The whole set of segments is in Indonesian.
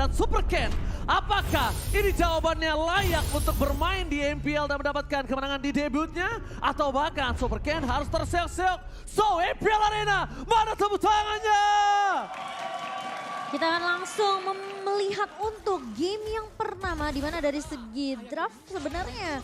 dan Super Ken. Apakah ini jawabannya layak untuk bermain di MPL dan mendapatkan kemenangan di debutnya? Atau bahkan Super Ken harus terseok-seok? So, MPL Arena, mana tepuk tangannya? Kita akan langsung melihat untuk game yang pertama, di mana dari segi draft sebenarnya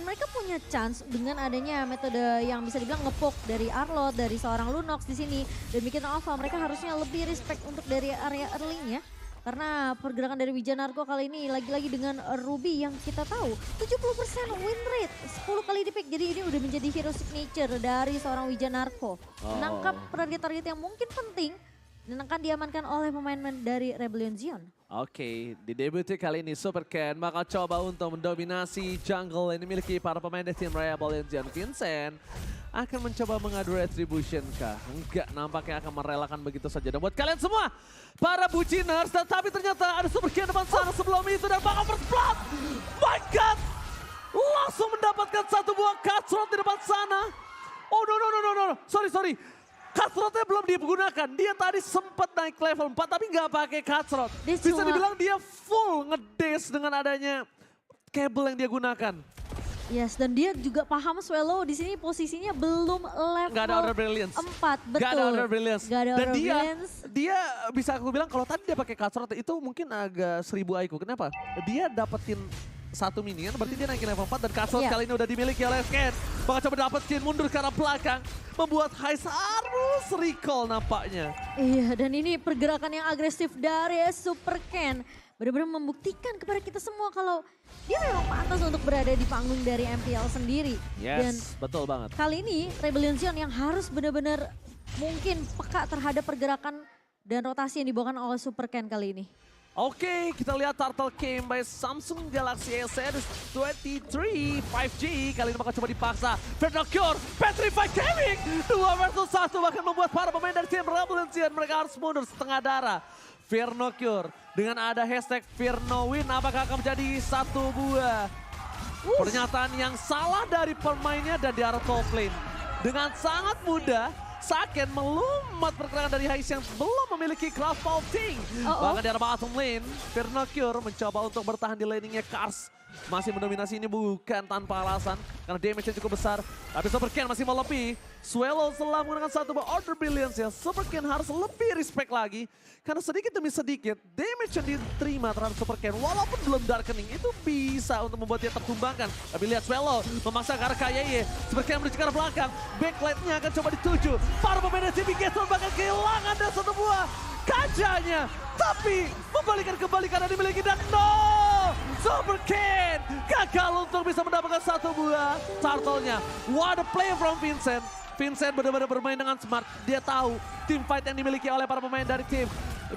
mereka punya chance dengan adanya metode yang bisa dibilang ngepoke dari Arlott, dari seorang Lunox di sini, dan bikin Alpha. Mereka harusnya lebih respect untuk dari area early-nya. Karena pergerakan dari Wijanarko kali ini lagi-lagi dengan Ruby yang kita tahu 70% win rate, 10 kali di pick. Jadi ini udah menjadi hero signature dari seorang Wijanarko. Menangkap target-target yang mungkin penting dan akan diamankan oleh pemain dari Rebellion Zion. Oke, di debut kali ini Super Ken bakal coba untuk mendominasi jungle yang dimiliki para pemain dari tim Rebellion Zion. Vincent akan mencoba mengadu retribution kah? Enggak, nampaknya akan merelakan begitu saja. Dan buat kalian semua, para buciners, tetapi ternyata ada Super Ken depan sana sebelum itu dan bakal bersplat. My God! Langsung mendapatkan satu buah cutthroat di depan sana. Oh no. Sorry. Cutthroat-nya belum digunakan. Dia tadi sempat naik level 4 tapi nggak pakai cutthroat. Bisa dibilang dia full ngedash dengan adanya kabel yang dia gunakan. Yes, dan dia juga paham Swallow di sini posisinya belum level Gak ada Order Brilliance. 4, betul. Gak ada Order Brilliance. Gak ada Dan Order Brilliance. dia bisa aku bilang kalau tadi dia pakai cutthroat itu mungkin agak 1000 IQ. Kenapa? Dia dapetin satu minion, berarti dia naikin level 4 dan cutthroat kali ini udah dimiliki oleh Ken. Bakal coba dapetin mundur ke arah belakang. Membuat Heist harus recall nampaknya. Iya, dan ini pergerakan yang agresif dari Super Ken. Benar-benar membuktikan kepada kita semua kalau dia memang pantas untuk berada di panggung dari MPL sendiri. Yes, Dan betul banget. kali ini Rebellion Zion yang harus benar-benar mungkin peka terhadap pergerakan dan rotasi yang dibawakan oleh Super Ken kali ini. Oke, kita lihat Turtle Came by Samsung Galaxy S23 5G. Kali ini bakal coba dipaksa. Vernocure, Petrified Gaming. 2 versus 1 bahkan membuat para pemain dari tim Rebellion Zion mereka harus mundur setengah darah. Vernocure dengan ada hashtag Vernowin, apakah akan menjadi satu buah pernyataan yang salah dari pemainnya dan di arah top lane. Dengan sangat mudah, Saken melumat pergerakan dari Heist yang belum memiliki craft vaulting. Bahkan di arah bottom lane, Vernocure mencoba untuk bertahan di laningnya Kars. Masih mendominasi ini bukan tanpa alasan, karena damage-nya cukup besar. Tapi Super Ken masih melebihi. Swallow setelah menggunakan satu Order Brilliance ya, Super Ken harus lebih respect lagi. Karena sedikit demi sedikit, damage yang diterima terhadap Super Ken, walaupun belum Darkening, itu bisa untuk membuat dia tertumbangkan. Tapi lihat Swallow memaksa ke arah KYE. Super Ken menuju ke arah belakang, backlight-nya akan coba dituju. Para pemain dari tim Geton bahkan kehilangan dan satu buah kajanya. Tapi kebalikan yang dimiliki dan Super Ken gagal untuk bisa mendapatkan satu buah turtle-nya. What a play from Vincent. Vincent benar-benar bermain dengan smart. Dia tahu team fight yang dimiliki oleh para pemain dari tim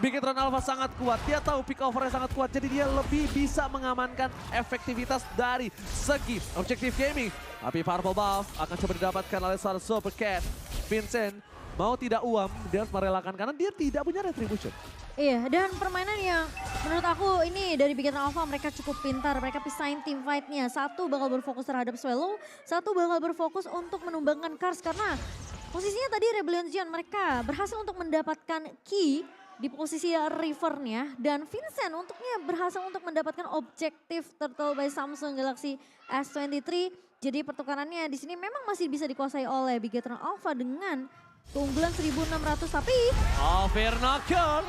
Bigetron Alpha sangat kuat. Dia tahu pick overnya sangat kuat. Jadi dia lebih bisa mengamankan efektivitas dari segi objektif gaming. Tapi Purple Buff akan coba didapatkan oleh seorang Super Ken. Vincent mau tidak uam, dia harus merelakan karena dia tidak punya retribution. Iya, dan permainan yang menurut aku ini dari Bigetron Alpha mereka cukup pintar. Mereka pisahin team fight-nya. Satu bakal berfokus terhadap Swallow, satu bakal berfokus untuk menumbangkan Kars. Karena posisinya tadi Rebellion Zion mereka berhasil untuk mendapatkan key di posisi rivernya. Dan Vincent untuknya berhasil untuk mendapatkan objektif Turtle by Samsung Galaxy S23. Jadi pertukarannya di sini memang masih bisa dikuasai oleh Bigetron Alpha dengan keunggulan 1600 tapi... Oh, Vernocure.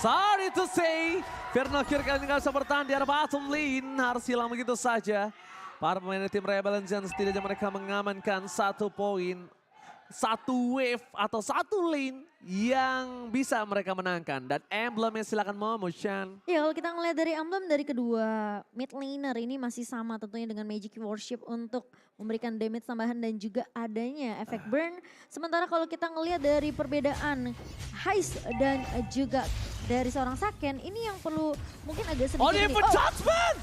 Sorry to say, Vernocure kali ini gak bisa bertahan di arah bottom lane. Harus hilang begitu saja. Para pemain tim Rebellion Zion setidaknya mereka mengamankan satu poin. Satu wave atau satu lane yang bisa mereka menangkan. Dan emblemnya silakan Motion. Ya kalau kita ngeliat dari emblem dari kedua mid laner ini masih sama tentunya dengan Magic Worship untuk memberikan damage tambahan dan juga adanya efek burn. Sementara kalau kita ngelihat dari perbedaan Heist dan juga dari seorang Saken, ini yang perlu mungkin agak sedikit... Oh, for judgment!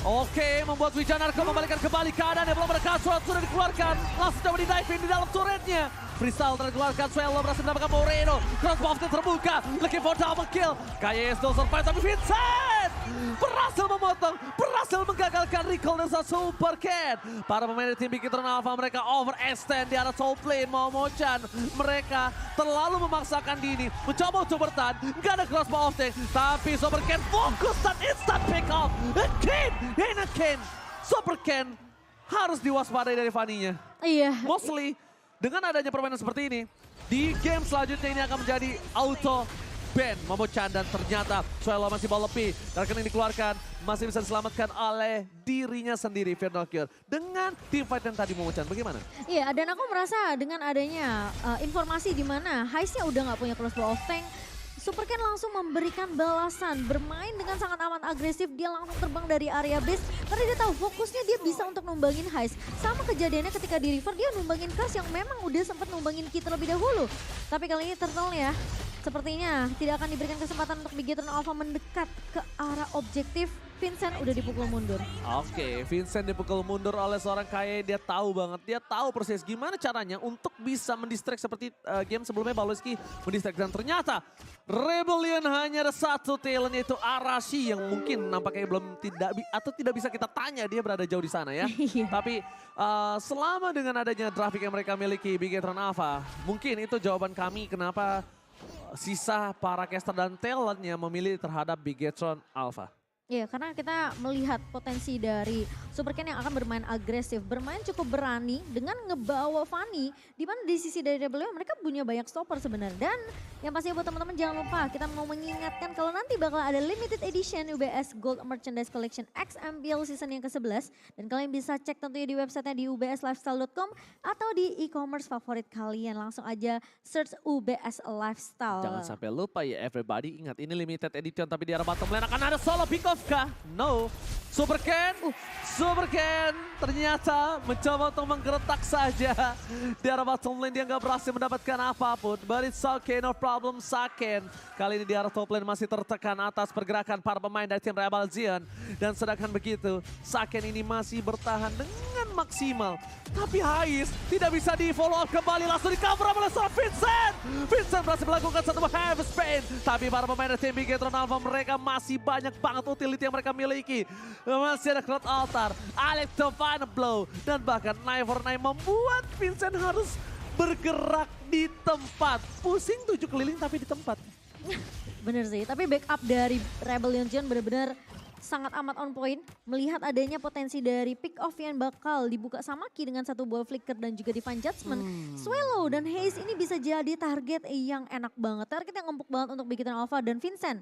Oke, membuat Wijanarko membalikan kembali keadaan yang belum ada cutthroat sudah dikeluarkan. Langsung coba di-diving di dalam turretnya. Freestyle terkeluarkan, Swallow berhasil mendapatkan Moreno. Crossbow terbuka, looking for double kill. KYE still survive, tapi Vincent berhasil memotong, berhasil menggagalkan recall dan Super Cat. Para pemain dari tim Big Hit Alpha mereka overextend di arah top lane. Momochan mereka terlalu memaksakan diri, mencoba untuk bertahan, nggak ada crossbow off tank, tapi Super Cat fokus dan instant pick off. Ken, Super Ken harus diwaspadai dari Fanny-nya. Iya. Mostly dengan adanya permainan seperti ini, di game selanjutnya ini akan menjadi auto ban Momochan dan ternyata Swallow masih bawa lebih. Rekening dikeluarkan, masih bisa diselamatkan oleh dirinya sendiri Fernocure dengan team fight yang tadi Momochan. Bagaimana? Iya, dan aku merasa dengan adanya informasi di mana Heist-nya udah nggak punya crossbow of tank, Super Ken langsung memberikan balasan, bermain dengan sangat amat agresif, dia langsung terbang dari area base karena dia tahu fokusnya dia bisa untuk numbangin Heist. Sama kejadiannya ketika di River dia numbangin Curse yang memang udah sempat numbangin kita terlebih dahulu. Tapi kali ini Turtle ya, sepertinya tidak akan diberikan kesempatan untuk Big Hit Alpha mendekat ke arah objektif. Vincent udah dipukul mundur. Oke, Vincent dipukul mundur oleh seorang Kaye. Dia tahu banget, dia tahu persis gimana caranya untuk bisa mendistract seperti game sebelumnya Baloski mendistract. Dan ternyata Rebellion hanya ada satu talent yaitu Arashi yang mungkin nampaknya belum tidak bisa kita tanya, dia berada jauh di sana ya. Tapi selama dengan adanya grafik yang mereka miliki Big Hit Alpha, mungkin itu jawaban kami kenapa sisa para caster dan talentnya memilih terhadap Big Hit Alpha. Iya, karena kita melihat potensi dari Super Ken yang akan bermain agresif, bermain cukup berani dengan ngebawa Fanny. Di mana di sisi dari Rebellion mereka punya banyak stopper sebenarnya. Dan yang pastinya buat teman-teman jangan lupa kita mau mengingatkan kalau nanti bakal ada limited edition UBS Gold Merchandise Collection X MPL season yang ke-11. Dan kalian bisa cek tentunya di websitenya di ubslifestyle.com atau di e-commerce favorit kalian. Langsung aja search UBS Lifestyle. Jangan sampai lupa ya everybody, ingat ini limited edition tapi di arah bottom lane akan ada solo pick off kah? No. Super Ken ternyata mencoba untuk menggeretak saja. Di arah bottom lane dia nggak berhasil mendapatkan apapun. But it's okay, no problem Saken. Kali ini di arah top lane masih tertekan atas pergerakan para pemain dari tim Rebel Zion. Dan sedangkan begitu, Saken ini masih bertahan dengan maksimal. Tapi Heist tidak bisa di follow up kembali, langsung di cover oleh seorang Vincent. Vincent berhasil melakukan satu heavy spin. Tapi para pemain dari tim Big Hit Alpha mereka masih banyak banget utility yang mereka miliki. Masih ada Cloud Altar, Alex the Final Blow, dan bahkan 949 membuat Vincent harus bergerak di tempat. Pusing 7 keliling tapi di tempat. Bener sih, tapi backup dari Rebellion Zion benar-benar sangat amat on point. Melihat adanya potensi dari pick off yang bakal dibuka sama Ki dengan satu buah flicker dan juga Divine Judgment. Swallow dan Haze ini bisa jadi target yang enak banget. Target yang empuk banget untuk Big Hit Alpha dan Vincent.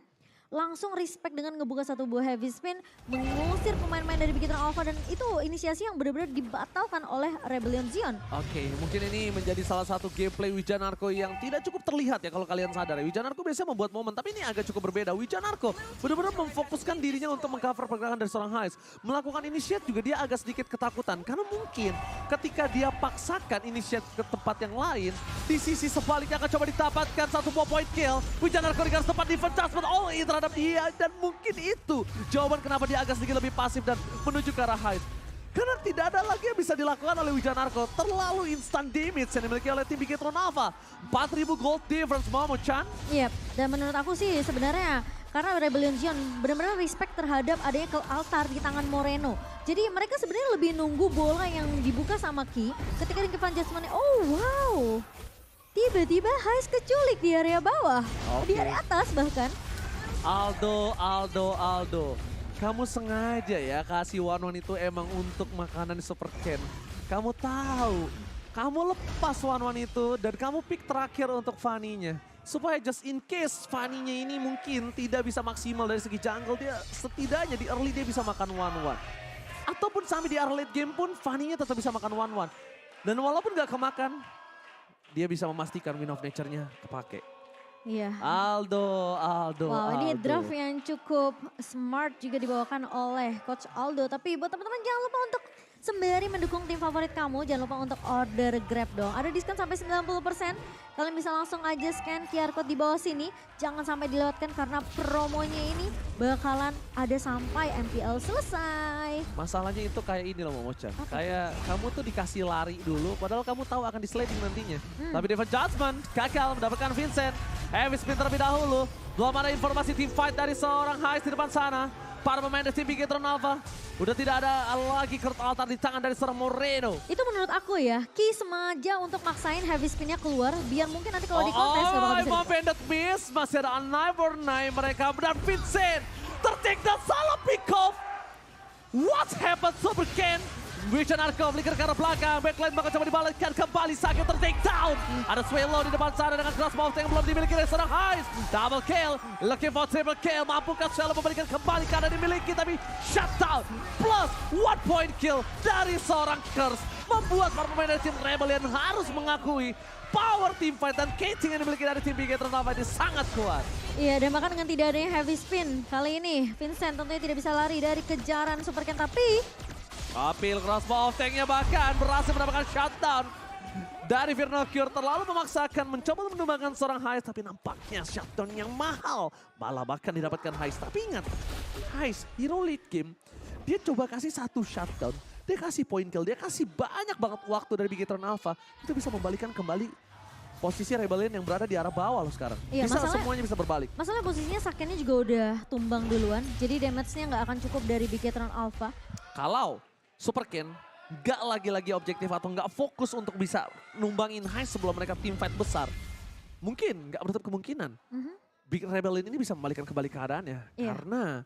Langsung respect dengan ngebuka satu buah heavy spin, mengusir pemain-pemain dari Big Hit Alpha dan itu inisiasi yang benar-benar dibatalkan oleh Rebellion Zion. Oke, mungkin ini menjadi salah satu gameplay Wijanarko yang tidak cukup terlihat ya kalau kalian sadar. Wijanarko biasanya membuat momen, tapi ini agak cukup berbeda. Wijanarko benar-benar memfokuskan dirinya untuk mengcover pergerakan dari seorang Heist. Melakukan initiate juga dia agak sedikit ketakutan karena mungkin ketika dia paksakan initiate ke tempat yang lain, di sisi sebaliknya akan coba didapatkan satu buah point kill. Wijanarko di garis depan defense judgment all in terhadap dia dan mungkin itu jawaban kenapa dia agak sedikit lebih pasif dan menuju ke arah Heist. Karena tidak ada lagi yang bisa dilakukan oleh Wijanarko. Terlalu instant damage yang dimiliki oleh tim Big Hit Alpha. 4.000 gold difference Momochan. Iya, dan menurut aku sih sebenarnya karena Rebellion Zion benar-benar respect terhadap adanya ke altar di tangan Moreno. Jadi mereka sebenarnya lebih nunggu bola yang dibuka sama Ki ketika Divine Judgment. Oh wow, tiba-tiba Heist keculik di area bawah, di area atas bahkan. Aldo. Kamu sengaja ya kasih one-one itu emang untuk makanan Super Ken. Kamu tahu, kamu lepas one-one itu dan kamu pick terakhir untuk Fanny-nya. Supaya just in case Fanny-nya ini mungkin tidak bisa maksimal dari segi jungle, dia setidaknya di early dia bisa makan one-one. Ataupun sampai di late game pun Fanny-nya tetap bisa makan one-one. Dan walaupun gak kemakan, dia bisa memastikan win of nature-nya kepake. Iya. Aldo. Wow, ini draft yang cukup smart juga dibawakan oleh Coach Aldo. Tapi buat teman-teman jangan lupa untuk sembari mendukung tim favorit kamu, jangan lupa untuk order Grab dong. Ada diskon sampai 90%. Kalian bisa langsung aja scan QR code di bawah sini. Jangan sampai dilewatkan karena promonya ini bakalan ada sampai MPL selesai. Masalahnya itu kayak ini loh Momochan. Kayak kamu tuh dikasih lari dulu padahal kamu tahu akan di sliding nantinya. Tapi Divine Judgment gagal mendapatkan Vincent. Heavy spin terlebih dahulu. Belum ada informasi team fight dari seorang Heist di depan sana. para pemain dari tim Bigetron Alpha. Udah tidak ada lagi Kurt Altar di tangan dari seorang Moreno. Itu menurut aku ya, Ki sengaja untuk maksain heavy spinnya keluar, biar mungkin nanti kalau di kontes gak bakal bisa Mau pendek miss, masih ada Knife or Knife mereka. Dan Vincent tertik dan salah pick off. What happened Super Ken? Vision Arco flicker ke arah belakang, backline bakal coba dibalikkan kembali, Sakit ter-take down. Ada Swallow di depan sana dengan crossbow yang belum dimiliki oleh seorang Heist. Double kill, looking for triple kill. Mampukah Swallow memberikan kembali karena dimiliki tapi shutdown. Plus 1 point kill dari seorang Curse. Membuat para pemain dari tim Rebellion harus mengakui power teamfight dan catching yang dimiliki dari tim Bigetron Alpha ini sangat kuat. Iya, dan bahkan dengan tidak adanya heavy spin kali ini, Vincent tentunya tidak bisa lari dari kejaran Super Ken, tapi Apil crossbow tanknya bahkan berhasil mendapatkan shutdown dari Vernocure. Terlalu memaksakan mencoba menumbangkan seorang Heist, tapi nampaknya shutdown yang mahal malah bahkan didapatkan Heist. Tapi ingat, Heist hero late game, dia coba kasih satu shutdown, dia kasih point kill, dia kasih banyak banget waktu dari Bigetron Alpha. Itu bisa membalikan kembali posisi Rebellion yang berada di arah bawah loh sekarang. Iya, bisa semuanya bisa berbalik. Masalah posisinya Sakennya juga udah tumbang duluan, jadi damage-nya nggak akan cukup dari Bigetron Alpha. Kalau Super Ken nggak lagi-lagi objektif atau nggak fokus untuk bisa numbangin Heist sebelum mereka team fight besar, mungkin nggak menutup kemungkinan Big Rebellion ini bisa membalikan kembali keadaannya. Iya. Karena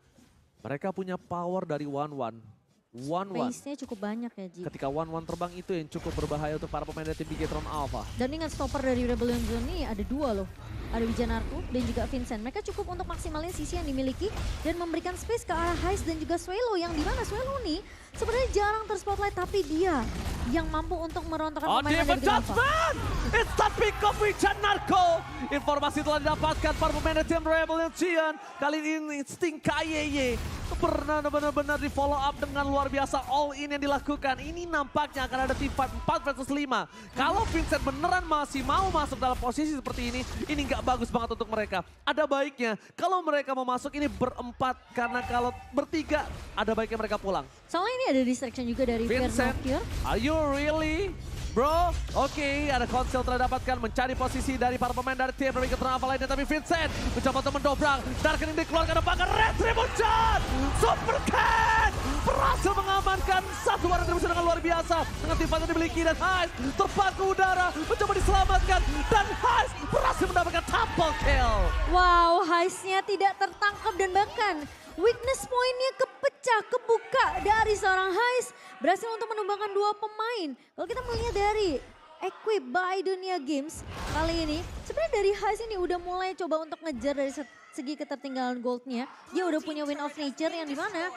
mereka punya power dari 1-1. Space-nya cukup banyak ya, Ji. Ketika 1-1 terbang itu yang cukup berbahaya untuk para pemain dari tim Bigetron Alpha. Dan ingat stopper dari Rebellion Zone ini ada dua loh. Ada Wijanarku dan juga Vincent. Mereka cukup untuk maksimalin sisi yang dimiliki dan memberikan space ke arah Heist dan juga Swallow. Yang dimana Swallow nih sebenarnya jarang terspotlight, tapi dia yang mampu untuk merontokkan pemain dari Bigetron Alpha. Instant pick off Wijanarko. Informasi telah didapatkan para pemain dari tim Rebellion Zion. Kali ini Sting KYY benar-benar di follow up dengan luar biasa all in yang dilakukan. Ini nampaknya akan ada team fight 4 versus 5. Kalau Vincent beneran masih mau masuk dalam posisi seperti ini nggak bagus banget untuk mereka. Ada baiknya kalau mereka mau masuk ini berempat, karena kalau bertiga ada baiknya mereka pulang. Soalnya ini ada distraction juga dari Vincent, Vernocure. are you really? Bro, oke, ada konsel telah dapatkan mencari posisi dari para pemain dari tim Bigetron Alpha lainnya, tapi Vincent mencoba untuk mendobrak. Darkening dikeluarkan, bahkan Retribution! Super Ken berhasil mengamankan satu Retribution dengan luar biasa. Dengan tim yang dimiliki dan Heist terbang ke udara, mencoba diselamatkan. Dan Heist berhasil mendapatkan triple kill. Wow, Heist-nya tidak tertangkap dan bahkan weakness point-nya kepecah, kebuka dari seorang Heist. Berhasil untuk menumbangkan dua pemain. Kalau kita melihat dari Equip by Dunia Games kali ini, sebenarnya dari Heist ini udah mulai coba untuk ngejar dari segi ketertinggalan goldnya. Dia udah punya Wind of Nature yang dimana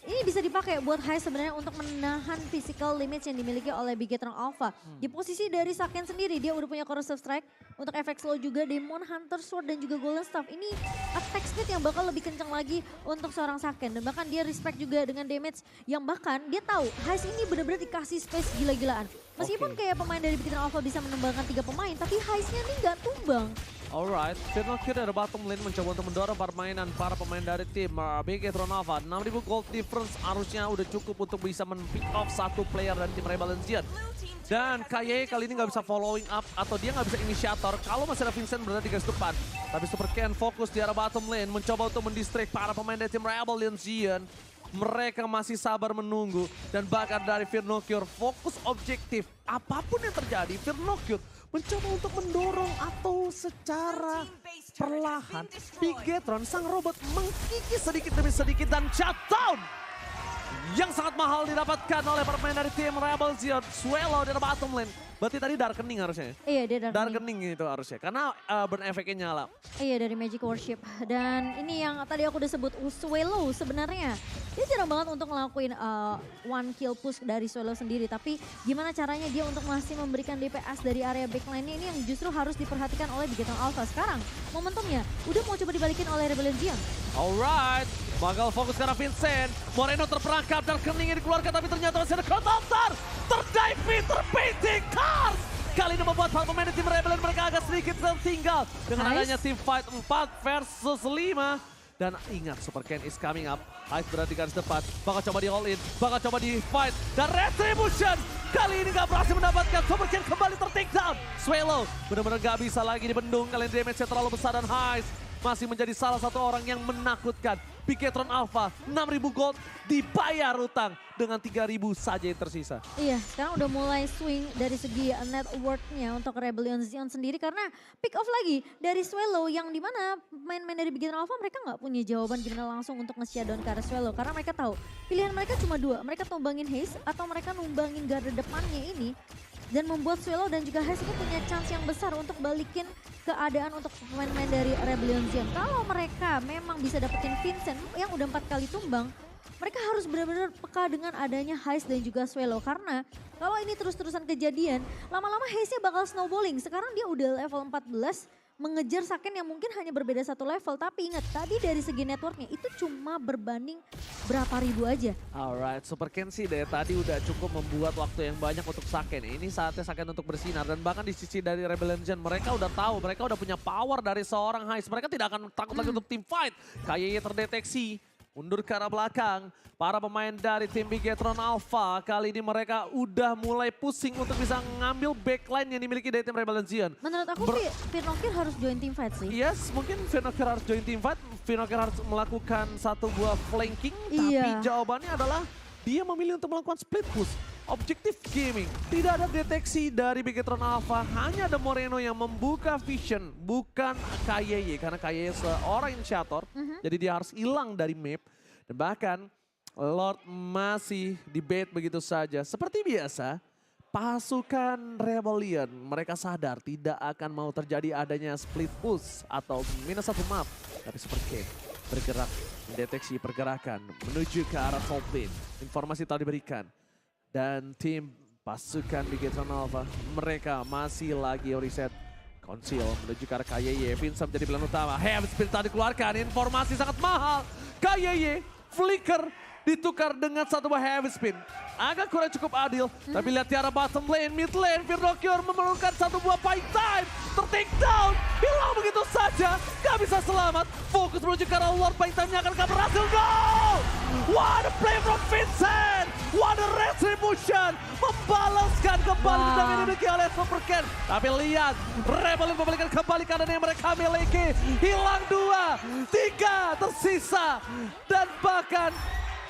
ini bisa dipakai buat Heist sebenarnya untuk menahan physical limits yang dimiliki oleh Bigetron Alpha. Di posisi dari Saken sendiri, dia udah punya Corrosive Strike. Untuk efek slow juga Demon Hunter Sword dan juga Golden Staff. Ini attack speed yang bakal lebih kencang lagi untuk seorang Saken. Dan bahkan dia respect juga dengan damage yang bahkan dia tahu Heist ini benar-benar dikasih space gila-gilaan. Meskipun kayak pemain dari Bigetron Alpha bisa menumbangkan 3 pemain, tapi Heist-nya ini nggak tumbang. Alright, Vernocure dari bottom lane mencoba untuk mendorong permainan para pemain dari tim Bigetron Alpha. 6.000 gold difference harusnya udah cukup untuk bisa men-pick off satu player dari tim Rebellion Zion. Dan KYE kali ini nggak bisa following up atau dia nggak bisa inisiator kalau masih ada Vincent berada di garis depan. Tapi Super Ken fokus di arah bottom lane mencoba untuk mendistract para pemain dari tim Rebellion Zion. Mereka masih sabar menunggu dan bahkan dari Vernocure fokus objektif. Apapun yang terjadi, Vernocure mencoba untuk mendorong atau secara perlahan Bigetron sang robot mengkikis sedikit demi sedikit dan shutdown yang sangat mahal didapatkan oleh pemain dari tim Rebel Zion. Swallow di bottom lane. Berarti tadi Darkening harusnya. Iya, dia Darkening itu harusnya karena burn efeknya nyala. Iya, dari Magic Worship. Dan ini yang tadi aku udah sebut Swallow sebenarnya. Dia jarang banget untuk ngelakuin one kill push dari Swallow sendiri. Tapi gimana caranya dia untuk masih memberikan DPS dari area backline-nya ini yang justru harus diperhatikan oleh Bigetron Alpha. Sekarang momentumnya udah mau coba dibalikin oleh Rebellion Zion. Alright, bakal fokus karena Vincent. Moreno terperangkap dan Kening dikeluarkan tapi ternyata masih ada Kurt Altar. Terdive, terpainting, Cars. Kali ini membuat para pemain tim Rebellion mereka agak sedikit tertinggal. Dengan adanya team fight 4 versus 5. Dan ingat, Super Ken is coming up. Heist berada di garis depan, bakal coba di all in, bakal coba di fight. Dan Retribution kali ini gak berhasil mendapatkan. Super Ken kembali ter-take down. Swallow benar-benar gak bisa lagi dibendung. Kali ini damage-nya terlalu besar dan Heist masih menjadi salah satu orang yang menakutkan. Bigetron Alpha 6.000 gold dibayar utang dengan 3.000 saja yang tersisa. Iya, sekarang udah mulai swing dari segi net worth-nya untuk Rebellion Zion sendiri karena pick off lagi dari Swallow yang dimana main-main dari Bigetron Alpha mereka nggak punya jawaban gimana langsung untuk nge-shutdown ke arah Swallow karena mereka tahu pilihan mereka cuma dua, mereka tumbangin Haze atau mereka numbangin garda depannya ini dan membuat Swallow dan juga Haze itu punya chance yang besar untuk balikin keadaan untuk pemain-pemain dari Rebellion Zion. Kalau mereka memang bisa dapetin Vincent yang udah 4 kali tumbang, mereka harus benar-benar peka dengan adanya Haze dan juga Swallow. Karena kalau ini terus-terusan kejadian, lama-lama Haze-nya bakal snowballing. Sekarang dia udah level 14, mengejar Saken yang mungkin hanya berbeda satu level. Tapi ingat, tadi dari segi networknya itu cuma berbanding berapa ribu aja. Alright, Super Ken sih dari tadi udah cukup membuat waktu yang banyak untuk Saken. Ini saatnya Saken untuk bersinar. Dan bahkan di sisi dari Rebellion Zion, mereka udah tahu, mereka udah punya power dari seorang Haze. Mereka tidak akan takut lagi untuk team fight. KYY terdeteksi. Mundur ke arah belakang, para pemain dari tim Bigetron Alpha kali ini mereka udah mulai pusing untuk bisa ngambil backline yang dimiliki dari tim Rebellion Zion. Menurut aku Firnokir harus join team fight sih. Yes, mungkin Firnokir harus join team fight, Firnokir harus melakukan satu buah flanking, Iya. tapi jawabannya adalah dia memilih untuk melakukan split push. Objektif gaming, tidak ada deteksi dari Bigetron Alpha, hanya ada Moreno yang membuka vision, bukan KYY. Karena KYY seorang initiator, jadi dia harus hilang dari map. Dan bahkan Lord masih debate begitu saja. Seperti biasa, pasukan Rebellion, mereka sadar tidak akan mau terjadi adanya split push atau minus 1 map. Tapi seperti bergerak, mendeteksi pergerakan, menuju ke arah top lane. Informasi telah diberikan. Dan tim pasukan Bigetron Alpha, mereka masih lagi reset. Conceal menuju ke arah KYY, Vincent menjadi pilihan utama. Heavy Spin tadi dikeluarkan, informasi sangat mahal. KYY, Flicker ditukar dengan satu buah Heavy Spin. Agak kurang cukup adil, tapi lihat di arah bottom lane, mid lane, Firnokir memerlukan satu buah fight time. Ter-take down, hilang begitu saja, gak bisa selamat. Fokus menuju ke arah Lord, fight time-nya akan berhasil. Goal! What a play from Vincent! What a retribution! Membalaskan kembali dendam yang dimiliki oleh Super Ken. Tapi lihat, Rebellion membalikan kembali keadaan yang mereka miliki. Hilang 2, 3 tersisa. Dan bahkan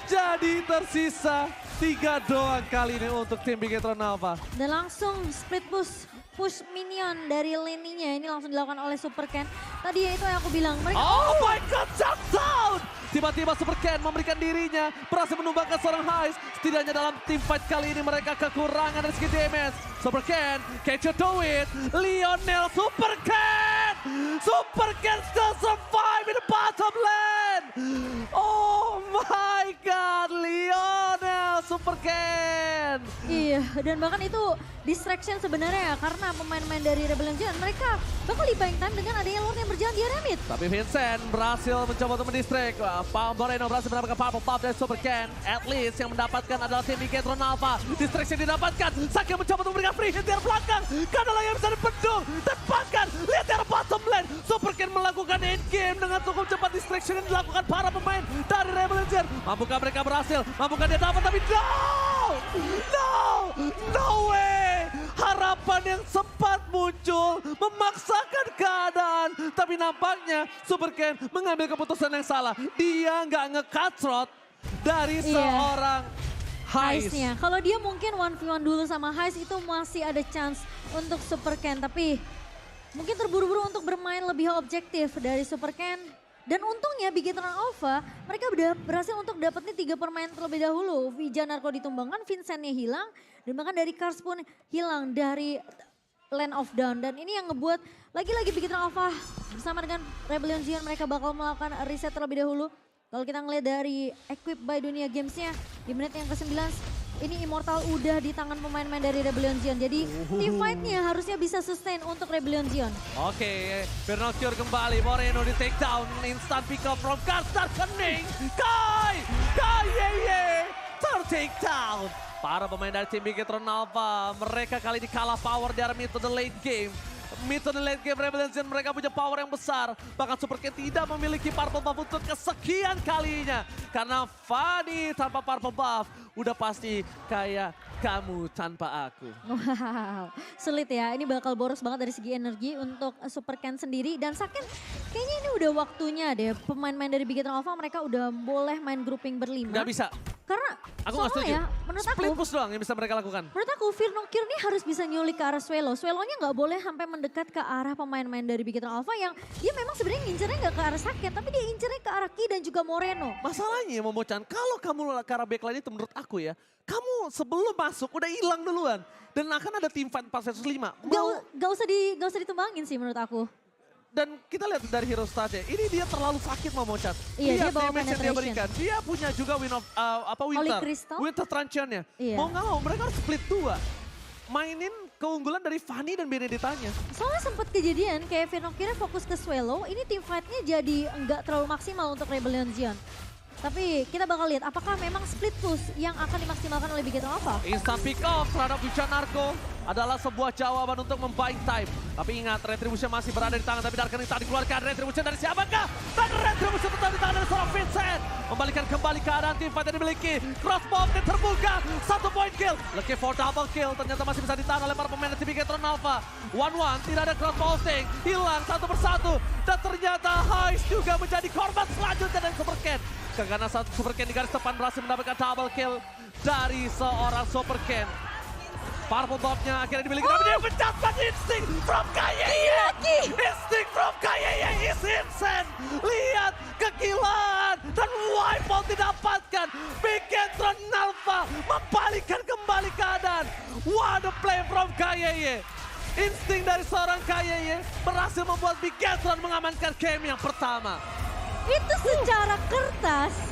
jadi tersisa 3 doang kali ini untuk tim Bigetron Alpha. Dan langsung split push minion dari lane-nya ini langsung dilakukan oleh Super Ken. Tadi ya itu yang aku bilang. Mereka, Oh my god, shutdown! Tiba-tiba Super Ken memberikan dirinya, berhasil menumbangkan seorang Haze. Setidaknya dalam team fight kali ini mereka kekurangan dari segi damage. Super Ken, can't you do it? Lionel Super Ken! Super Ken still survive in the bottom lane! Oh my god, Lionel Super Ken! Iya, dan bahkan itu distraction sebenarnya ya karena pemain-pemain dari Rebellion Zion mereka bakal di buying time dengan adanya Lord yang berjalan di area mid. Tapi Vincent berhasil mencoba untuk mendistract. Moreno berhasil mendapatkan powerful buff dari Super Ken. At least yang mendapatkan adalah tim Bigetron Alpha. Distraction didapatkan. Sakia mencoba untuk memberikan free hit di arah belakang. Kadang yang bisa dipendung. Tepatkan. Lihat di arah bottom lane. Super Ken melakukan end game dengan cukup cepat distraction yang dilakukan para pemain dari Rebellion Zion. Mampukah mereka berhasil? Mampukah dia dapat? Tapi no! No! No way! Harapan yang sempat muncul memaksakan keadaan. Tapi nampaknya Super Ken mengambil keputusan yang salah. Dia nggak nge-cutthroat dari seorang Haze. Haze-nya. Kalau dia mungkin 1v1 dulu sama Haze itu masih ada chance untuk Super Ken. Tapi mungkin terburu-buru untuk bermain lebih objektif dari Super Ken. Dan untungnya Bigetron Alpha mereka udah berhasil untuk dapetin 3 permain terlebih dahulu. Vijanarko ditumbangkan, Vincent-nya hilang. Dan bahkan dari Kars pun hilang dari Land of Dawn. Dan ini yang ngebuat lagi-lagi Bigetron Alpha bersama dengan Rebellion Zion mereka bakal melakukan reset terlebih dahulu. Kalau kita ngeliat dari Equip by Dunia Games-nya di menit yang ke-9, ini Immortal udah di tangan pemain-pemain dari Rebellion Zion. Jadi team fight-nya harusnya bisa sustain untuk Rebellion Zion. Oke, Firnokir kembali, Moreno di take down, instant pick up from Karstar Kening. KYY ter-take down. Para pemain dari tim Bigetron Alpha, mereka kali ini kalah power di arah mid to the late game. Mid to the late game Rebellion Zion mereka punya power yang besar. Bahkan Super Ken tidak memiliki purple buff untuk kesekian kalinya. Karena Fanny tanpa purple buff udah pasti kayak kamu tanpa aku. Wow, sulit ya. Ini bakal boros banget dari segi energi untuk Super Ken sendiri. Dan Saken kayaknya ini udah waktunya deh pemain-pemain dari Bigetron Alpha mereka udah boleh main grouping berlima. Nggak bisa. Karena Aku nggak setuju. soalnya menurut aku, Split push doang yang bisa mereka lakukan. menurut aku Firnokir ini harus bisa nyulik ke arah Swelo. Swelonya nggak boleh sampai mendekat ke arah pemain-pemain dari Bigetron Alpha yang dia memang sebenarnya ngincernya nggak ke arah Saken, tapi dia incernya ke arah Ki dan juga Moreno. Masalahnya Momochan, kalau kamu ke arah backline itu menurut aku ya, kamu sebelum masuk udah hilang duluan. Dan akan ada tim fight 4 versus 5. Gak usah ditumbangin sih menurut aku. Dan kita lihat dari hero stage, ini dia terlalu sakit Momochan. Iya, dia Lihat bawa damage yang dia penetration. berikan. Dia punya juga Holy Winter. Crystal? Winter Truncheon-nya. Iya. Mau nggak mau mereka harus split 2. Mainin keunggulan dari Fanny dan Benedetta-nya. Soalnya sempat kejadian kayak Firnokirnya fokus ke Swelo, ini tim fight-nya jadi enggak terlalu maksimal untuk Rebellion Zion. Tapi kita bakal lihat apakah memang split push yang akan dimaksimalkan oleh Bigetron Alpha. Instant pick off terhadap Vision Narco adalah sebuah jawaban untuk membaik time. Tapi ingat, Retribution masih berada di tangan, tapi Darkening tak dikeluarkan. Retribution dari siapakah? Dan Retribution tetap di tangan dari seorang Vincent. Membalikan kembali keadaan tim fight yang dimiliki. Crossbow terbuka, 1 point kill. Lucky for double kill, ternyata masih bisa ditahan oleh para pemain dari Bigetron Alpha. 1-1, tidak ada crossbow hilang satu persatu. Dan ternyata Heist juga menjadi korban selanjutnya dari Super Ken. Karena satu Super Ken di garis depan berhasil mendapatkan double kill dari seorang Super Ken. Purple Bomb-nya akhirnya dimiliki, tapi dia pecat but Instinct from Kayeye. Instinct from Kayeye is insane. Lihat kegilaan dan wipeout didapatkan. Bigetron Alpha membalikkan kembali keadaan. What a play from Kayeye. Insting dari seorang Kayeye berhasil membuat Bigetron mengamankan game yang pertama. Itu secara kertas